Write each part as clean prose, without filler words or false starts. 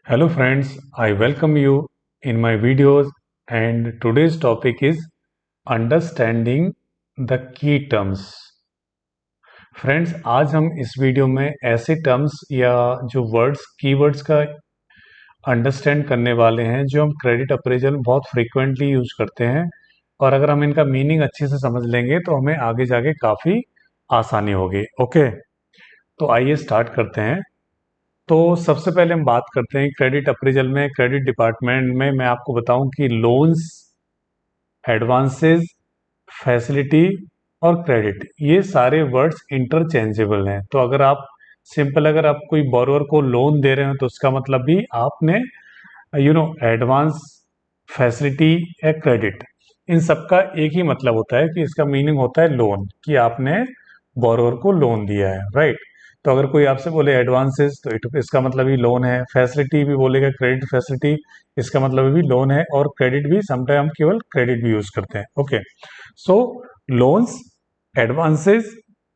Hello friends, I welcome you in my videos and today's topic is understanding the key terms. Friends आज हम इस video में ऐसे terms या जो वर्ड्स कीवर्ड्स का अंडरस्टैंड करने वाले हैं जो हम क्रेडिट अप्रेजल में बहुत फ्रीक्वेंटली यूज करते हैं और अगर हम इनका मीनिंग अच्छे से समझ लेंगे तो हमें आगे जाके काफ़ी आसानी होगी। ओके, तो आइए स्टार्ट करते हैं। तो सबसे पहले हम बात करते हैं क्रेडिट अप्रेजल में। क्रेडिट डिपार्टमेंट में मैं आपको बताऊं कि लोन्स, एडवांसेस, फैसिलिटी और क्रेडिट ये सारे वर्ड्स इंटरचेंजेबल हैं। तो अगर आप कोई बोरोअर को लोन दे रहे हो तो उसका मतलब भी आपने एडवांस, फैसिलिटी या क्रेडिट, इन सबका एक ही मतलब होता है कि इसका मीनिंग होता है लोन, कि आपने बोरोअर को लोन दिया है, राइट। तो अगर कोई आपसे बोले एडवांसेस तो इसका मतलब ही लोन है, फैसिलिटी भी बोलेगा क्रेडिट फैसिलिटी, इसका मतलब भी लोन है, और क्रेडिट भी समटाइम हम केवल क्रेडिट भी यूज करते हैं। ओके, सो लोन्स, एडवांसेस,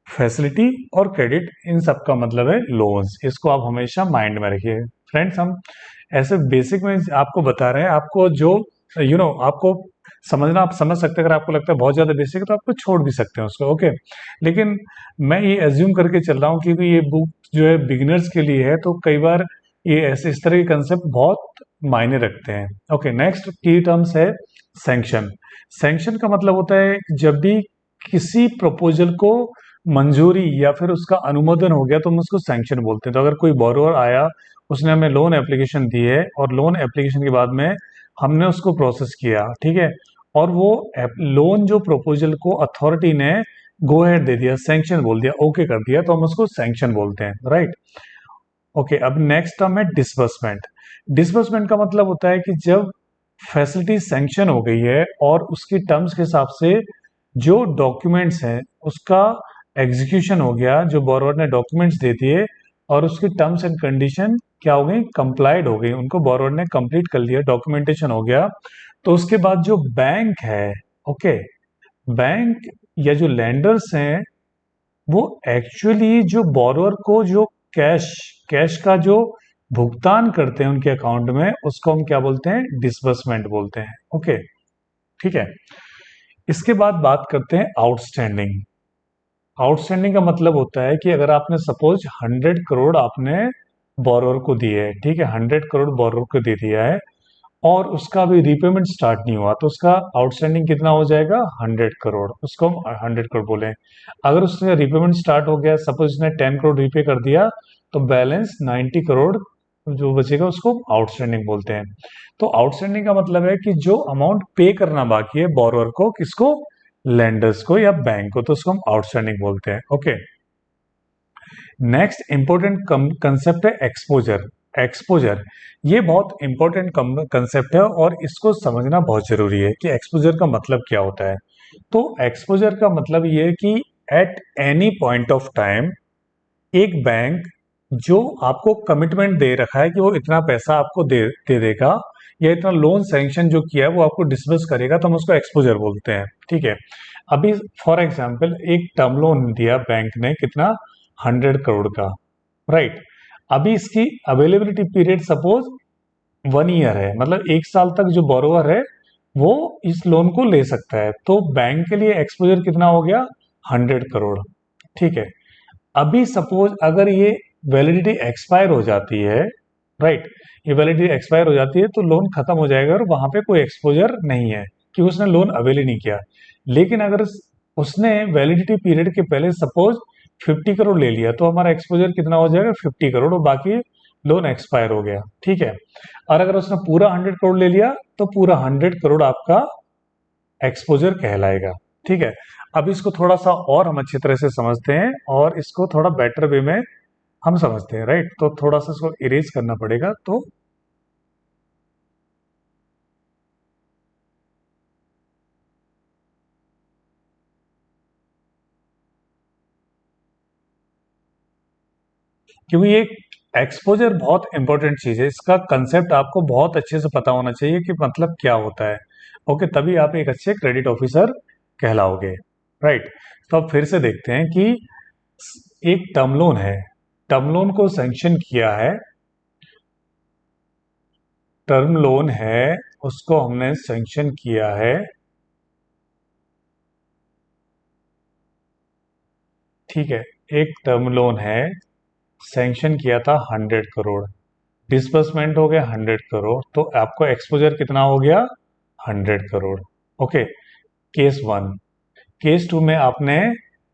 फैसिलिटी और क्रेडिट, इन सब का मतलब है लोन्स। इसको आप हमेशा माइंड में रखिए। फ्रेंड्स, हम ऐसे बेसिक में आपको बता रहे हैं, आपको जो आपको समझना आप समझ सकते हैं। अगर आपको लगता है बहुत ज्यादा बेसिक है तो आपको छोड़ भी सकते हैं उसको। ओके, लेकिन मैं ये एज्यूम करके चल रहा हूँ क्योंकि ये बुक जो है बिगिनर्स के लिए है, तो कई बार ये ऐसे इस तरह के कंसेप्ट बहुत मायने रखते हैं। ओके, नेक्स्ट की टर्म्स है सैंक्शन। सैंक्शन का मतलब होता है जब भी किसी प्रपोजल को मंजूरी या फिर उसका अनुमोदन हो गया तो हम उसको सैंक्शन बोलते हैं। तो अगर कोई बोरोअर आया, उसने हमें लोन एप्लीकेशन दी है और लोन एप्लीकेशन के बाद में हमने उसको प्रोसेस किया, ठीक है, और वो लोन जो प्रपोजल को अथॉरिटी ने गो हेड दे दिया, सैंक्शन बोल दिया, ओके कर दिया, तो हम उसको सैंक्शन बोलते हैं, राइट। ओके, अब नेक्स्ट टर्म है डिसबर्समेंट। डिसबर्समेंट का मतलब होता है कि जब फैसिलिटी सैंक्शन हो गई है और उसकी टर्म्स के हिसाब से जो डॉक्यूमेंट्स हैं उसका एग्जीक्यूशन हो गया, जो बोरोवर ने डॉक्यूमेंट्स दे दिए और उसकी टर्म्स एंड कंडीशन क्या हो गई, कंप्लाइड हो गई, उनको बोरोवर ने कंप्लीट कर लिया, डॉक्यूमेंटेशन हो गया, तो उसके बाद जो बैंक है, ओके, बैंक या जो लैंडर्स हैं वो एक्चुअली जो बोरोवर को जो कैश कैश का जो भुगतान करते हैं उनके अकाउंट में, उसको हम क्या बोलते हैं, डिसबर्समेंट बोलते हैं। ओके, ठीक है। इसके बाद बात करते हैं आउटस्टैंडिंग। आउटस्टैंडिंग का मतलब होता है कि अगर आपने सपोज 100 करोड़ आपने बोरोवर को दिए है, ठीक है, 100 करोड़ बोरोवर को दे दिया है और उसका अभी रीपेमेंट स्टार्ट नहीं हुआ, तो उसका आउटस्टैंडिंग कितना हो जाएगा, 100 करोड़, उसको हम 100 करोड़ बोले। अगर उसका रीपेमेंट स्टार्ट हो गया, सपोज उसने 10 करोड़ रीपे कर दिया, तो बैलेंस 90 करोड़ जो बचेगा उसको आउटस्टैंडिंग बोलते हैं। तो आउटस्टैंडिंग का मतलब है कि जो अमाउंट पे करना बाकी है बोरोवर को, किसको, लेंडर्स को या बैंक को, तो उसको हम आउटस्टैंडिंग बोलते हैं। ओके, नेक्स्ट इंपॉर्टेंट कंसेप्ट है एक्सपोजर। एक्सपोजर ये बहुत इंपॉर्टेंट कंसेप्ट है और इसको समझना बहुत जरूरी है कि एक्सपोजर का मतलब क्या होता है। तो एक्सपोजर का मतलब ये है कि at any point of time एक बैंक जो आपको कमिटमेंट दे रखा है कि वो इतना पैसा आपको दे देगा या इतना लोन सैंक्शन जो किया है वो आपको डिसबर्स करेगा, तो हम उसको एक्सपोजर बोलते हैं, ठीक है। अभी फॉर एग्जांपल एक टर्म लोन दिया बैंक ने, कितना, 100 करोड़ का, राइट। अभी इसकी अवेलेबिलिटी पीरियड सपोज 1 ईयर है, मतलब 1 साल तक जो बोरोवर है वो इस लोन को ले सकता है, तो बैंक के लिए एक्सपोजर कितना हो गया, 100 करोड़, ठीक है। अभी सपोज अगर ये वैलिडिटी एक्सपायर हो जाती है, राइट, ये वैलिडिटी एक्सपायर हो जाती है तो लोन खत्म हो जाएगा और वहां पे कोई एक्सपोजर नहीं है कि उसने लोन अवेल ही नहीं किया। लेकिन अगर उसने वैलिडिटी पीरियड के पहले सपोज 50 करोड़ ले लिया तो हमारा एक्सपोजर कितना हो जाएगा, 50 करोड़, और बाकी लोन एक्सपायर हो गया, ठीक है। और अगर उसने पूरा 100 करोड़ ले लिया तो पूरा 100 करोड़ आपका एक्सपोजर कहलाएगा, ठीक है। अब इसको थोड़ा सा और हम अच्छी तरह से समझते हैं और इसको थोड़ा बेटर वे में हम समझते हैं, राइट। तो थोड़ा सा इसको इरेज करना पड़ेगा, तो क्योंकि ये एक्सपोजर बहुत इंपॉर्टेंट चीज है, इसका कंसेप्ट आपको बहुत अच्छे से पता होना चाहिए कि मतलब क्या होता है। ओके, तभी आप एक अच्छे क्रेडिट ऑफिसर कहलाओगे, राइट। तो अब फिर से देखते हैं कि एक टर्म लोन है, टर्म लोन को सैंक्शन किया है टर्म लोन है उसको हमने सैंक्शन किया है, ठीक है, एक टर्म लोन है, सैंक्शन किया था 100 करोड़, डिसबर्समेंट हो गया 100 करोड़, तो आपको एक्सपोजर कितना हो गया 100 crore. Okay, case one. Case two में आपने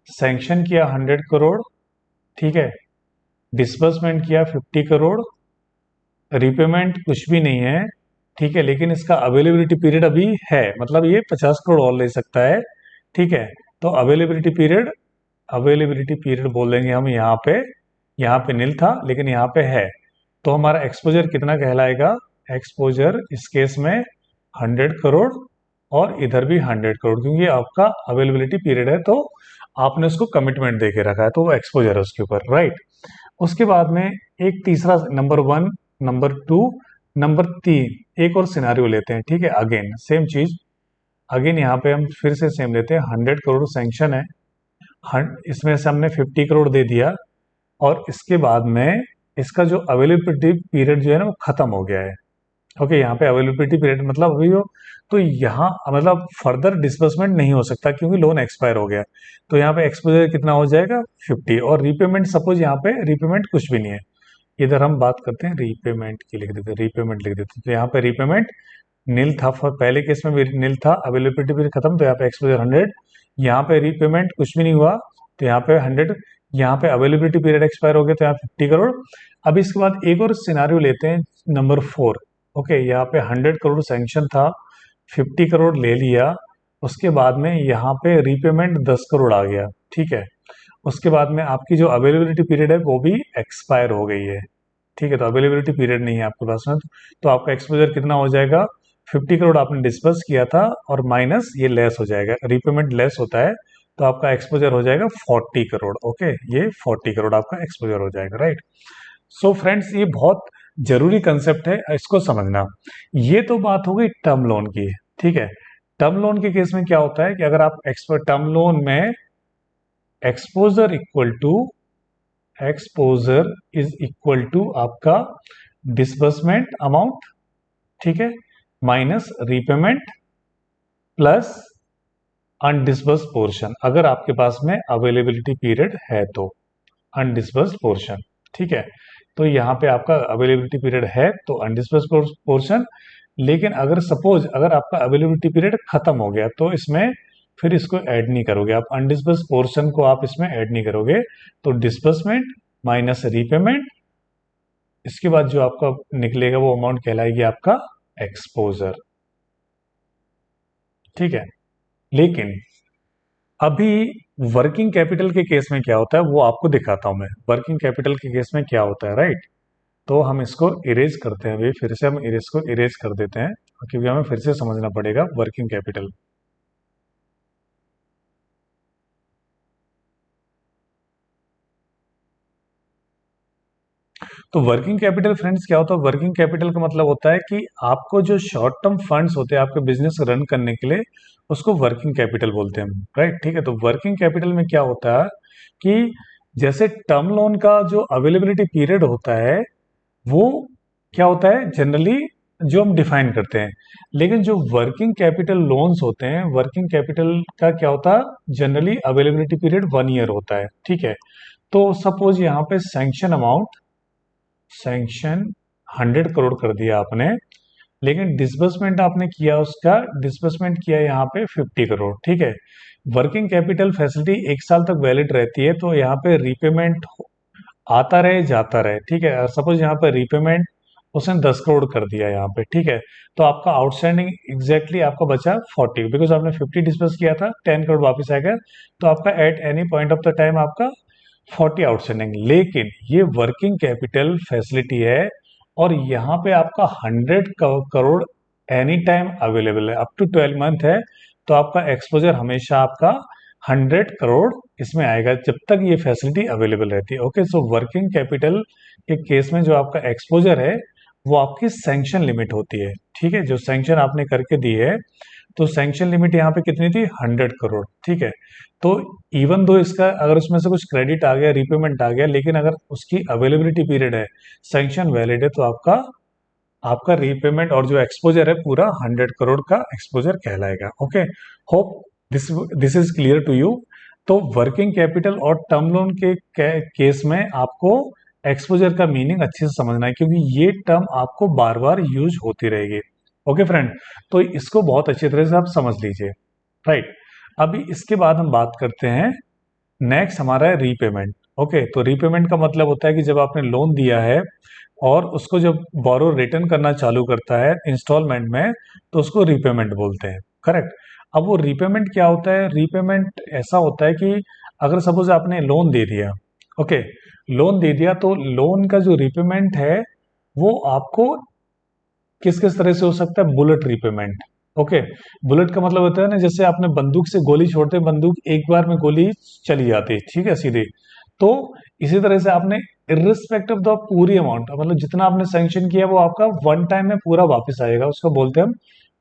सैंक्शन किया 100 करोड़, ठीक है, डिसबर्समेंट किया 50 करोड़, रिपेमेंट कुछ भी नहीं है, ठीक है, लेकिन इसका अवेलेबिलिटी पीरियड अभी है, मतलब ये 50 करोड़ और ले सकता है, ठीक है। तो अवेलेबिलिटी पीरियड बोल देंगे हम यहाँ पे नील था लेकिन यहाँ पे है, तो हमारा एक्सपोजर कितना कहलाएगा, एक्सपोजर इस केस में 100 करोड़ और इधर भी 100 करोड़, क्योंकि आपका अवेलेबिलिटी पीरियड है तो आपने उसको कमिटमेंट दे के रखा है, तो वो एक्सपोजर है उसके ऊपर, राइट। उसके बाद में एक तीसरा, number one, number two, number तीन, एक और सिनारियो लेते हैं, ठीक है, अगेन सेम चीज, अगेन यहाँ पे हम फिर से सेम लेते हैं, 100 करोड़ सैंक्शन है, इसमें से हमने 50 करोड़ दे दिया, और इसके बाद में इसका जो अवेलेबिलिटी पीरियड जो है ना वो खत्म हो गया है। ओके, यहाँ पे अवेलेबिलिटी पीरियड मतलब अभी हो, तो यहाँ मतलब फर्दर डिसबर्समेंट नहीं हो सकता क्योंकि लोन एक्सपायर हो गया, तो यहाँ पे एक्सपोजर कितना हो जाएगा 50, और रीपेमेंट सपोज यहाँ पे रीपेमेंट कुछ भी नहीं है, इधर हम बात करते हैं रीपेमेंट की, लिख देते हैं रीपेमेंट, लिख देते हैं, तो यहाँ पे रीपेमेंट नील था, पहले केस में भी नील था, अवेलेबिलिटी पीरियड खत्म, तो यहाँ पे एक्सपोजर 100, यहाँ पे रीपेमेंट कुछ भी नहीं हुआ तो यहाँ पे 100, यहाँ पे अवेलेबिलिटी पीरियड एक्सपायर हो गया तो यहाँ 50 करोड़। अब इसके बाद एक और सिनारियो लेते हैं, नंबर 4। ओके, यहाँ पे 100 करोड़ सैंक्शन था, 50 करोड़ ले लिया, उसके बाद में यहाँ पे रीपेमेंट 10 करोड़ आ गया, ठीक है, उसके बाद में आपकी जो अवेलेबिलिटी पीरियड है वो भी एक्सपायर हो गई है, ठीक है, तो अवेलेबिलिटी पीरियड नहीं है आपके पास में, तो आपका एक्सपोजर कितना हो जाएगा, 50 करोड़ आपने डिस्बर्स किया था और माइनस ये लेस हो जाएगा, रीपेमेंट लेस होता है, तो आपका एक्सपोजर हो जाएगा 40 करोड़। ओके, ये 40 करोड़ आपका एक्सपोजर हो जाएगा, राइट। सो फ्रेंड्स, ये बहुत जरूरी कंसेप्ट है, इसको समझना। ये तो बात हो गई टर्म लोन की, ठीक है। टर्म लोन के केस में क्या होता है कि अगर आप टर्म लोन में एक्सपोजर इज इक्वल टू आपका डिसबर्समेंट अमाउंट, ठीक है, माइनस रीपेमेंट प्लस अनडिसबर्स पोर्शन, अगर आपके पास में अवेलेबिलिटी पीरियड है तो अनडिसबर्स पोर्शन, ठीक है, तो यहाँ पे आपका अवेलेबिलिटी पीरियड है तो अनडिसबर्स पोर्शन, लेकिन अगर सपोज अगर आपका अवेलेबिलिटी पीरियड खत्म हो गया तो इसमें फिर इसको ऐड नहीं करोगे आप, अनडिसबर्स पोर्शन को आप इसमें ऐड नहीं करोगे, तो डिसबर्समेंट माइनस रीपेमेंट, इसके बाद जो आपका निकलेगा वो अमाउंट कहलाएगी आपका एक्सपोजर, ठीक है। लेकिन अभी वर्किंग कैपिटल के केस में क्या होता है वो आपको दिखाता हूं मैं, वर्किंग कैपिटल के केस में क्या होता है, राइट। तो हम इसको इरेज करते हैं, अभी फिर से हम इसको इरेज कर देते हैं क्योंकि हमें फिर से समझना पड़ेगा वर्किंग कैपिटल। तो वर्किंग कैपिटल फ्रेंड्स क्या होता है, वर्किंग कैपिटल का मतलब होता है कि आपको जो शॉर्ट टर्म फंड्स होते हैं आपके बिजनेस रन करने के लिए, उसको वर्किंग कैपिटल बोलते हैं हम, राइट, ठीक है। तो वर्किंग कैपिटल में क्या होता है कि जैसे टर्म लोन का जो अवेलेबिलिटी पीरियड होता है वो क्या होता है जनरली जो हम डिफाइन करते हैं, लेकिन जो वर्किंग कैपिटल लोन्स होते हैं, वर्किंग कैपिटल का क्या होता है जनरली अवेलेबिलिटी पीरियड 1 ईयर होता है, ठीक है। तो सपोज यहाँ पे सैंक्शन 100 करोड़ कर दिया आपने, लेकिन डिसबर्समेंट आपने किया, उसका डिसबर्समेंट किया यहाँ पे 50 करोड़, ठीक है। वर्किंग कैपिटल फैसिलिटी 1 साल तक वैलिड रहती है, तो यहाँ पे रीपेमेंट आता रहे जाता रहे, ठीक है। सपोज यहाँ पे रीपेमेंट उसने 10 करोड़ कर दिया यहाँ पे, ठीक है, तो आपका आउटस्टैंडिंग एग्जैक्टली आपका बचा 40, बिकॉज आपने 50 डिस्बर्स किया था, 10 करोड़ वापस आएगा, तो आपका at any point of the time आपका 40 आउटस्टैंडिंग। लेकिन ये वर्किंग कैपिटल फैसिलिटी है और यहाँ पे आपका 100 करोड़ एनी टाइम अवेलेबल है, अप टू 12 मंथ है, तो आपका एक्सपोजर हमेशा आपका 100 करोड़ इसमें आएगा जब तक ये फैसिलिटी अवेलेबल रहती है। ओके, सो वर्किंग कैपिटल के केस में जो आपका एक्सपोजर है वो आपकी सैंक्शन लिमिट होती है, ठीक है, जो सैंक्शन आपने करके दी है, तो सैंक्शन लिमिट यहाँ पे कितनी थी 100 करोड़, ठीक है। तो इवन दो इसका अगर उसमें से कुछ क्रेडिट आ गया, रीपेमेंट आ गया, लेकिन अगर उसकी अवेलेबिलिटी पीरियड है, सैंक्शन वैलिड है, तो आपका आपका रीपेमेंट और जो एक्सपोजर है पूरा 100 करोड़ का एक्सपोजर कहलाएगा। Okay, hope this this is clear to you. तो वर्किंग कैपिटल और टर्म लोन के केस में आपको एक्सपोजर का मीनिंग अच्छे से समझना है, क्योंकि ये टर्म आपको बार बार यूज होती रहेगी। ओके फ्रेंड, तो इसको बहुत अच्छी तरह से आप समझ लीजिए। राइट, अभी इसके बाद हम बात करते हैं, नेक्स्ट हमारा है रीपेमेंट। ओके, तो रीपेमेंट का मतलब होता है कि जब आपने लोन दिया है और उसको जब बोरोर रिटर्न करना चालू करता है इंस्टॉलमेंट में, तो उसको रीपेमेंट बोलते हैं। करेक्ट। अब वो रीपेमेंट क्या होता है? रीपेमेंट ऐसा होता है कि अगर सपोज आपने लोन दे दिया, ओके, लोन दे दिया, तो लोन का जो रीपेमेंट है वो आपको किस किस तरह से हो सकता है? Bullet repayment. ओके, बुलेट का मतलब होता है ना, जैसे आपने बंदूक से गोली छोड़ते, बंदूक एक बार में गोली चली जाती है, ठीक है, सीधे। तो इसी तरह से आपने इर्रिस्पेक्टिव ऑफ द पूरी अमाउंट, मतलब जितना आपने सैंक्शन किया वो आपका वन टाइम में पूरा वापस आएगा, उसको बोलते हैं हम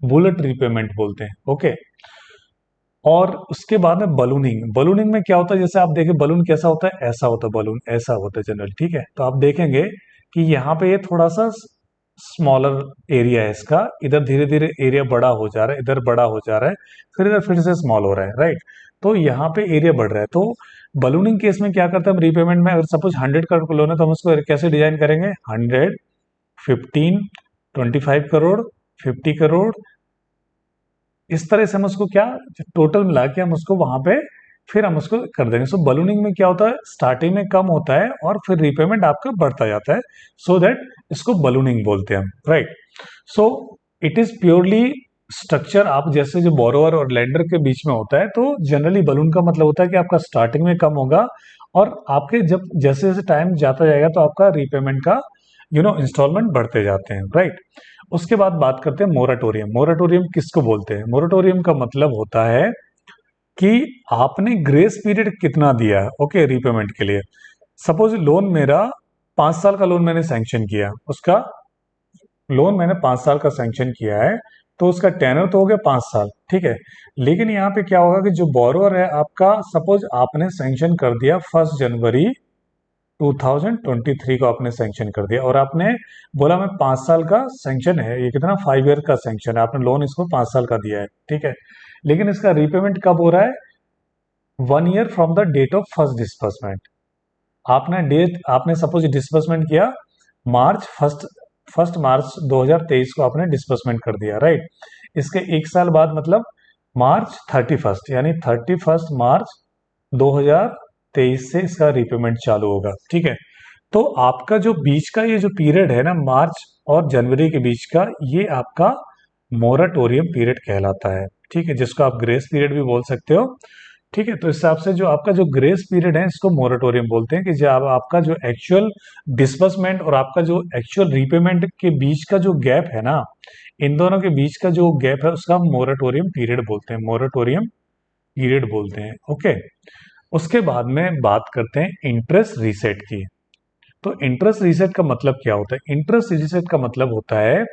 बुलेट रीपेमेंट बोलते हैं। ओके, और उसके बाद में बलूनिंग। बलूनिंग में क्या होता है? जैसे आप देखें बलून कैसा होता है, ऐसा होता है बलून, ऐसा होता है जनरल, ठीक है। तो आप देखेंगे कि यहाँ पे ये थोड़ा सा स्मॉलर एरिया है इसका, इधर धीरे धीरे एरिया बड़ा हो जा रहा है, इधर बड़ा हो जा रहा है, फिर इधर फिर से स्मॉल हो रहा है, राइट। तो यहाँ पे एरिया बढ़ रहा है। तो बलूनिंग केस में क्या करते हैं हम रीपेमेंट में? अगर सपोज 100 करोड़ लोन है तो हम उसको कैसे डिजाइन करेंगे? 100, 15, 25 करोड़, 50 करोड़, इस तरह से हम उसको क्या टोटल मिला के हम उसको वहां पे फिर हम उसको कर देंगे। सो बलूनिंग में क्या होता है? स्टार्टिंग में कम होता है और फिर रीपेमेंट आपका बढ़ता जाता है, सो दैट इसको बलूनिंग बोलते हैं हम, right. So it is purely structure, आप जैसे जो बोरोवर और लेंडर के बीच में होता है, तो जनरली बलून का मतलब होता है कि आपका स्टार्टिंग में कम होगा और आपके जब जैसे जैसे टाइम जाता जाएगा तो आपका रीपेमेंट का इंस्टॉलमेंट बढ़ते जाते हैं, राइट। उसके बाद बात करते हैं मोराटोरियम। मोराटोरियम किसको बोलते हैं? मोराटोरियम का मतलब होता है कि आपने ग्रेस पीरियड कितना दिया है, ओके, रीपेमेंट के लिए। सपोज लोन मेरा 5 साल का लोन मैंने सैंक्शन किया, उसका लोन मैंने 5 साल का सैंक्शन किया है, तो उसका टेनर तो हो गया 5 साल, ठीक है। लेकिन यहाँ पे क्या होगा कि जो बोरोअर है आपका, सपोज आपने सैंक्शन कर दिया 1 जनवरी 2023 को आपने सैंक्शन कर दिया और आपने बोला मैं 5 साल का सैंक्शन है, ये कितना 5 ईयर का सैंक्शन है, आपने लोन इसको 5 साल का दिया है, ठीक है। लेकिन इसका रीपेमेंट कब हो रहा है? 1 year from the date of first disbursement. आपने सपोज डिस्बर्समेंट किया मार्च फर्स्ट मार्च 2023 को आपने डिस्बर्समेंट कर दिया, राइट। इसके 1 साल बाद मतलब मार्च 31, यानी 31 मार्च 2023 से इसका रीपेमेंट चालू होगा, ठीक है। तो आपका जो बीच का ये जो पीरियड है ना, मार्च और जनवरी के बीच का, ये आपका मोराटोरियम पीरियड कहलाता है, ठीक है, जिसको आप ग्रेस पीरियड भी बोल सकते हो, ठीक है। तो इस हिसाब से जो आपका जो ग्रेस पीरियड है इसको मोरेटोरियम बोलते हैं, कि जब आपका जो एक्चुअल डिस्बर्समेंट और आपका जो एक्चुअल रीपेमेंट के बीच का जो गैप है ना, इन दोनों के बीच का जो गैप है उसका हम मोरेटोरियम पीरियड बोलते हैं, मोरेटोरियम पीरियड बोलते हैं। ओके, उसके बाद में बात करते हैं इंटरेस्ट रीसेट की। तो इंटरेस्ट रीसेट का मतलब क्या होता है? इंटरेस्ट रीसेट का मतलब होता है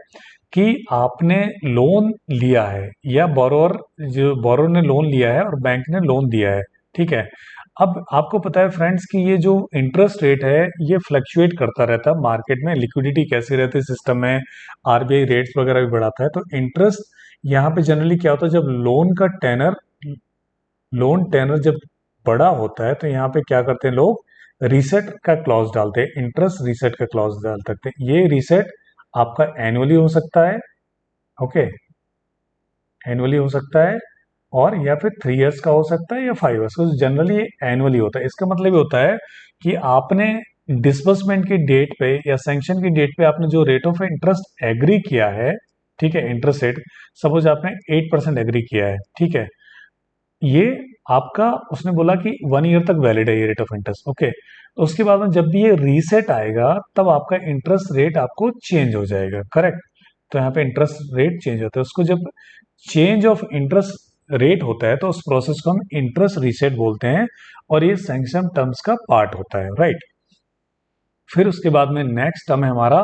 कि आपने लोन लिया है, या बोरोर ने लोन लिया है और बैंक ने लोन दिया है, ठीक है। अब आपको पता है फ्रेंड्स कि ये जो इंटरेस्ट रेट है ये फ्लक्चुएट करता रहता है मार्केट में, लिक्विडिटी कैसी रहती है सिस्टम में, आरबीआई रेट्स वगैरह भी बढ़ाता है। तो इंटरेस्ट यहाँ पे जनरली क्या होता है, जब लोन टेनर जब बड़ा होता है तो यहाँ पे क्या करते हैं लोग? रीसेट का क्लॉज डालते हैं, इंटरेस्ट रीसेट का क्लॉज डाल सकते हैं। ये रीसेट आपका एनुअली हो सकता है, ओके, एनुअली हो सकता है, और या फिर 3 इयर्स का हो सकता है या 5 इयर्स का, जनरली एनुअली होता है। इसका मतलब ये होता है कि आपने डिसबर्समेंट की डेट पे या सैंक्शन की डेट पे आपने जो रेट ऑफ इंटरेस्ट एग्री किया है, ठीक है, इंटरेस्ट रेट, सपोज आपने 8% एग्री किया है, ठीक है, ये आपका उसने बोला कि 1 ईयर तक वैलिड है ये रेट ऑफ इंटरेस्ट, ओके। तो उसके बाद में जब भी ये रीसेट आएगा तब आपका इंटरेस्ट रेट आपको चेंज हो जाएगा, करेक्ट। तो यहाँ पे इंटरेस्ट रेट चेंज होता है, उसको जब चेंज ऑफ इंटरेस्ट रेट होता है तो उस प्रोसेस को हम इंटरेस्ट रीसेट बोलते हैं, और ये सैंक्शन टर्म्स का पार्ट होता है, राइट। फिर उसके बाद में नेक्स्ट टर्म है हमारा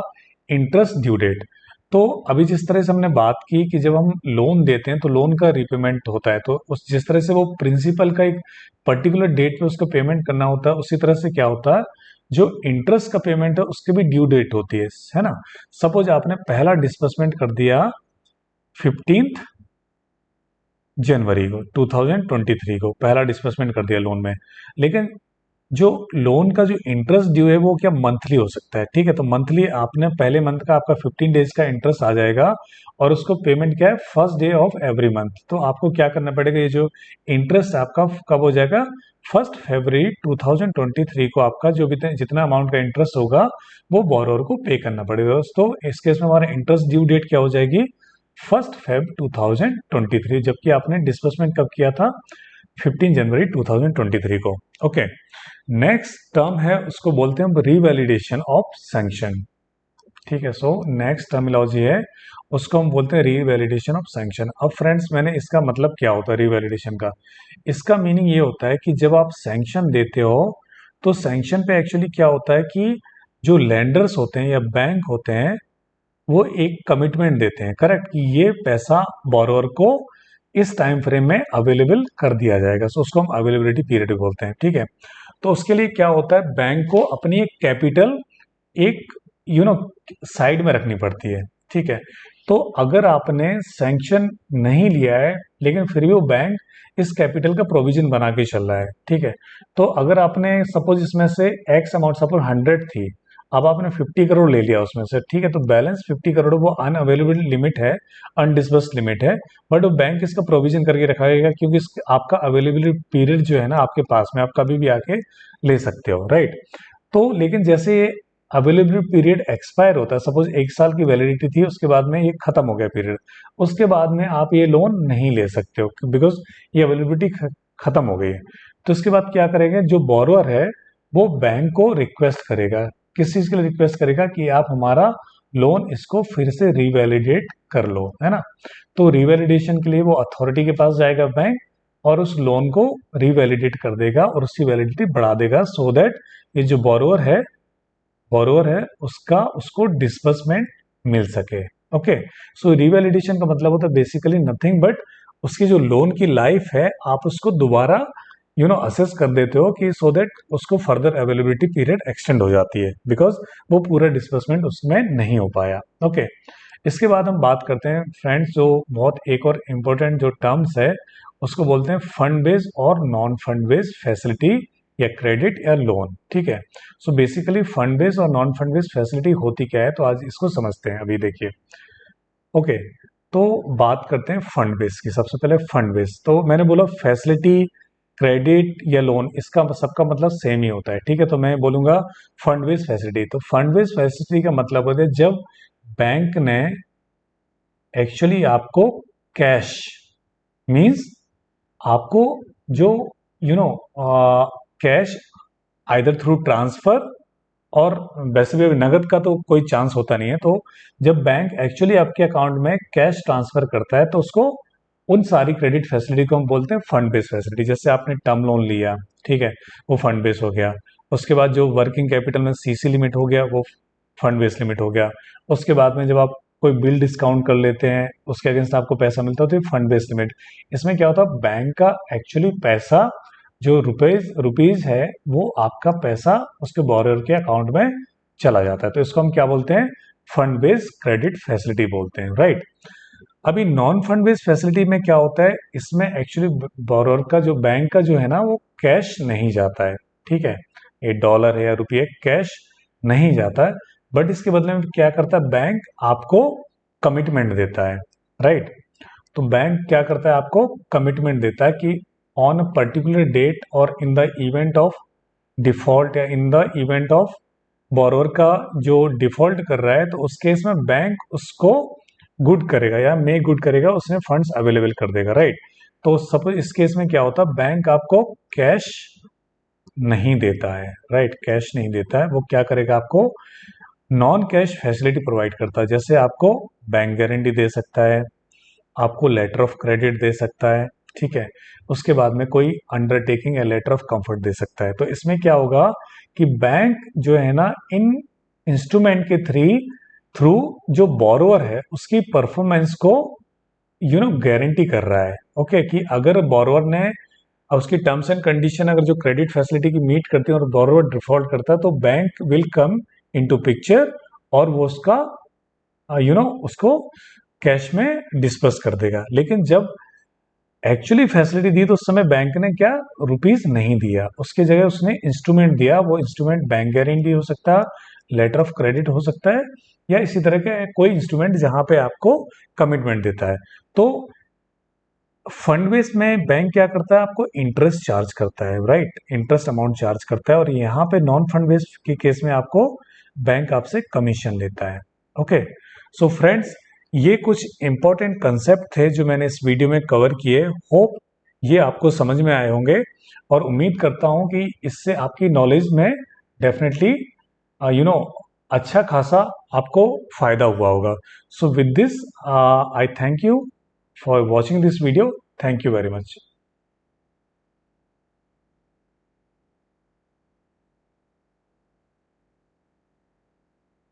इंटरेस्ट ड्यू डेट। तो अभी जिस तरह से हमने बात की कि जब हम लोन देते हैं तो लोन का रिपेमेंट होता है, तो उस जिस तरह से वो प्रिंसिपल का एक पर्टिकुलर डेट पे उसको पेमेंट करना होता है, उसी तरह से क्या होता है, जो इंटरेस्ट का पेमेंट है उसकी भी ड्यू डेट होती है ना। सपोज आपने पहला डिस्बर्समेंट कर दिया 15 जनवरी को 2023 को पहला डिस्बर्समेंट कर दिया लोन में, लेकिन जो लोन का जो इंटरेस्ट ड्यू है वो क्या मंथली हो सकता है, ठीक है। तो मंथली आपने पहले मंथ का आपका 15 डेज का इंटरेस्ट आ जाएगा और उसको पेमेंट क्या है first day of every month. तो आपको क्या करना पड़ेगा, ये जो इंटरेस्ट आपका कब हो जाएगा 1 फरवरी 2023 को आपका जो भी जितना अमाउंट का इंटरेस्ट होगा वो बोरोवर को पे करना पड़ेगा। दोस्तों इस केस में हमारा इंटरेस्ट ड्यू डेट क्या हो जाएगी 1 फेब 2023, जबकि आपने डिस्बर्समेंट कब किया था 15 जनवरी 2023 को। ओके, नेक्स्ट टर्म है उसको बोलते हैं हम रिवैलिडेशन ऑफ सैंक्शन, ठीक है। सो नेक्स्ट टर्मिनोलॉजी है उसको हम बोलते हैं रिवैलिडेशन ऑफ सैंक्शन। अब फ्रेंड्स मैंने इसका मतलब क्या होता है रिवैलिडेशन का, इसका मीनिंग ये होता है कि जब आप सैंक्शन देते हो तो सैंक्शन पे एक्चुअली क्या होता है कि जो लैंडर्स होते हैं या बैंक होते हैं वो एक कमिटमेंट देते हैं, करेक्ट, कि ये पैसा बोरोवर को इस टाइम फ्रेम में अवेलेबल कर दिया जाएगा। सो उसको हम अवेलेबिलिटी पीरियड बोलते हैं, ठीक है। तो उसके लिए क्या होता है बैंक को अपनी एक कैपिटल एक साइड में रखनी पड़ती है, ठीक है। तो अगर आपने सैंक्शन नहीं लिया है लेकिन फिर भी वो बैंक इस कैपिटल का प्रोविजन बना के चल रहा है, ठीक है। तो अगर आपने सपोज इसमें से एक्स अमाउंट सपोज 100 थी, अब आपने 50 करोड़ ले लिया उसमें से, ठीक है। तो बैलेंस 50 करोड़ वो अनअवेलेबल लिमिट है, अनडिस्बर्स्ड लिमिट है, बट वो बैंक इसका प्रोविजन करके रखाएगा क्योंकि आपका अवेलेबिलिटी पीरियड जो है ना आपके पास में, आप कभी भी आके ले सकते हो, राइट। तो लेकिन जैसे ये अवेलेबिलिटी पीरियड एक्सपायर होता है, सपोज 1 साल की वैलिडिटी थी उसके बाद में ये खत्म हो गया पीरियड, उसके बाद में आप ये लोन नहीं ले सकते हो बिकॉज ये अवेलेबिलिटी खत्म हो गई है। तो इसके बाद क्या करेंगे, जो बोरोअर है वो बैंक को रिक्वेस्ट करेगा, किस चीज के लिए रिक्वेस्ट करेगा कि आप हमारा लोन इसको फिर से रिवैलिडेट कर लो, है ना। तो रिवैलिडेशन के लिए वो अथॉरिटी के पास जाएगा बैंक और उस लोन को रिवैलिडेट कर देगा और उसकी वैलिडिटी बढ़ा देगा सो दैट ये जो बोरोवर है उसको डिस्बर्समेंट मिल सके। ओके, सो रिवैलिडेशन का मतलब होता है बेसिकली नथिंग बट उसकी जो लोन की लाइफ है आप उसको दोबारा असेस कर देते हो कि सो दैट उसको फर्दर अवेलेबिलिटी पीरियड एक्सटेंड हो जाती है बिकॉज वो पूरा डिस्बर्समेंट उसमें नहीं हो पाया। ओके, इसके बाद हम बात करते हैं फ्रेंड्स जो बहुत एक और इम्पोर्टेंट जो टर्म्स है उसको बोलते हैं फंड बेस्ड और नॉन फंड बेस्ड फैसिलिटी या क्रेडिट या लोन, ठीक है। सो बेसिकली फंड बेस्ड और नॉन फंड बेस्ड फैसिलिटी होती क्या है, तो आज इसको समझते हैं। अभी देखिए, ओके, तो बात करते हैं फंड बेस्ड की। सबसे पहले फंड बेस्ड, तो मैंने बोला फैसिलिटी क्रेडिट या लोन इसका सबका मतलब सेम ही होता है, ठीक है। तो मैं बोलूंगा फंड बेस्ड फैसिलिटी। तो फंड बेस्ड फैसिलिटी का मतलब होता है जब बैंक ने एक्चुअली आपको कैश मींस आपको जो कैश आइदर थ्रू ट्रांसफर और वैसे भी नगद का तो कोई चांस होता नहीं है, तो जब बैंक एक्चुअली आपके अकाउंट में कैश ट्रांसफर करता है तो उसको उन सारी क्रेडिट फैसिलिटी को हम बोलते हैं फंड बेस्ड फैसिलिटी। जैसे आपने टर्म लोन लिया, ठीक है, वो फंड बेस्ड हो गया। उसके बाद जो वर्किंग कैपिटल में सीसी लिमिट हो गया वो फंड बेस्ड लिमिट हो गया। उसके बाद में जब आप कोई बिल डिस्काउंट कर लेते हैं उसके अगेंस्ट आपको पैसा मिलता है तो ये फंड बेस्ड लिमिट। इसमें क्या होता है बैंक का एक्चुअली पैसा जो रुपीज है वो आपका पैसा उसके बोरोवर के अकाउंट में चला जाता है, तो इसको हम क्या बोलते हैं फंड बेस्ड क्रेडिट फैसिलिटी बोलते हैं, राइट। अभी नॉन फंड बेस्ड फैसिलिटी में क्या होता है, इसमें एक्चुअली बोरोवर का जो बैंक का जो है ना वो कैश नहीं जाता है, ठीक है, ये डॉलर है या रुपये कैश नहीं जाता है, बट इसके बदले में क्या करता है बैंक आपको कमिटमेंट देता है, राइट। तो बैंक क्या करता है आपको कमिटमेंट देता है कि ऑन अ पर्टिकुलर डेट और in the event of default या in the event of borrower का जो डिफॉल्ट कर रहा है तो उस केस में बैंक उसको गुड करेगा या मे गुड करेगा, उसमें फंड्स अवेलेबल कर देगा, राइट। तो सपोज इस केस में क्या होता है बैंक आपको कैश नहीं देता है, राइट, कैश नहीं देता है, वो क्या करेगा आपको नॉन कैश फैसिलिटी प्रोवाइड करता है। जैसे आपको बैंक गारंटी दे सकता है, आपको लेटर ऑफ क्रेडिट दे सकता है, ठीक है, उसके बाद में कोई अंडरटेकिंग या लेटर ऑफ कंफर्ट दे सकता है। तो इसमें क्या होगा कि बैंक जो है ना इन इंस्ट्रूमेंट के थ्रू जो बोरोवर है उसकी परफॉर्मेंस को गारंटी कर रहा है, ओके, कि अगर बोरोवर ने उसकी टर्म्स एंड कंडीशन अगर जो क्रेडिट फैसिलिटी की मीट करती है और बोरोवर डिफॉल्ट करता है तो bank will come into picture और वो उसका उसको कैश में डिस्पर्स कर देगा। लेकिन जब एक्चुअली फैसिलिटी दी तो उस समय बैंक ने क्या रुपीज नहीं दिया, उसके जगह उसने इंस्ट्रूमेंट दिया। वो इंस्ट्रूमेंट बैंक गारंटी हो सकता है, लेटर ऑफ क्रेडिट हो सकता है, या इसी तरह के कोई इंस्ट्रूमेंट जहां पे आपको कमिटमेंट देता है। तो फंड बेस में बैंक क्या करता है, आपको इंटरेस्ट चार्ज करता है, राइट, इंटरेस्ट अमाउंट चार्ज करता है। और यहाँ पे नॉन फंड बेस के केस में आपको बैंक आपसे कमीशन लेता है। ओके, सो फ्रेंड्स, ये कुछ इंपॉर्टेंट कंसेप्ट थे जो मैंने इस वीडियो में कवर किए। होप ये आपको समझ में आए होंगे और उम्मीद करता हूँ कि इससे आपकी नॉलेज में डेफिनेटली अच्छा खासा आपको फायदा हुआ होगा। So with this I thank you for watching this video. Thank you very much.